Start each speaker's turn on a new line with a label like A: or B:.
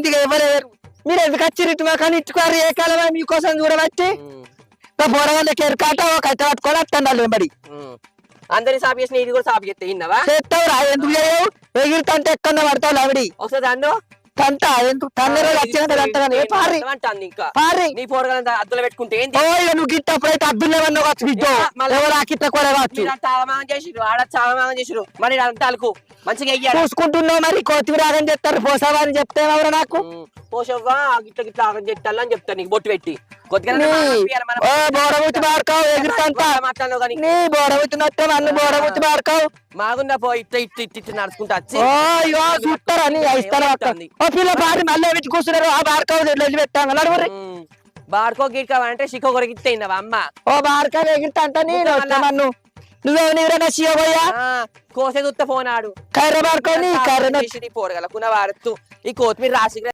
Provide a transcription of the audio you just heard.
A: ఇంటికి ఎవరెవరు మీరు ఎందుకు వచ్చి ఇటు కానీ ఇట్టుకోరు ఏ కాలమా మీకోసం చూడబట్టి పోరగాళ్ళకి ఎరకాట ఒక అయితే పట్టుకొని వస్తాను వెంబడి
B: అందరి సాపు చేసిన ఇది కూడా సాపు చేస్తే ఇన్నవా
A: చేస్తావురా ఎందుకు చేయవు ఎగిరితంటే ఎక్కడ పడతావు ఆవిడి
B: ఒకసారి అన్ను
A: తంట ఎందుకు తన్నెరలు వచ్చిన పారి
B: ఇంకా
A: పారి
B: నీ పోరగాళ్ళ అద్దులు పెట్టుకుంటే ఏంటి
A: నువ్వు గిట్టప్పుడైతే అద్దులేమన్నా కావచ్చు బిడ్డో ఎవరు ఆకిట్ట కూడా కావచ్చు
B: చాలా మంది చేసిరు ఆడ చాలా మంది చేసిరు మరి అంతాలకు మంచిగా అయ్యారు
A: చూసుకుంటున్నావు మరి కొత్తిమీర ఆగని చెప్తారు పోసావా అని చెప్తే ఎవరు నాకు
B: పోషవ్వా గిట్ల గిట్ల ఆగని చెట్టాలని అని చెప్తాను నీకు బొట్టు పెట్టి
A: బోడబుచ్చి బాడుకావు ఎగురుతంతా నీ బోడబుచ్చినట్టే నన్ను బోడబుచ్చి బాడుకావు
B: మాగుండా పో ఇట్లా ఇట్లా ఇట్లా నడుచుకుంటా వచ్చి
A: చూస్తారా నీ ఇస్తారా ఓ పిల్ల పారి మళ్ళీ పెట్టి కూర్చున్నారు ఆ బాడుకావు వెళ్ళి పెట్టాను నడుగురి
B: బాడుకో గిట్కావంటే సిక్కో కొరికి ఇస్తాయినవా అమ్మ
A: ఓ బాడుకావు ఎగురుతంట నేను నన్ను నువ్వేమన్నా సీయబోయా
B: కోసే చూస్తే ఫోన్ ఆడు
A: కర్ర బాడుకోని కర్ర
B: పోరగల కున వాడుతూ ఈ కొత్తిమీర రాసి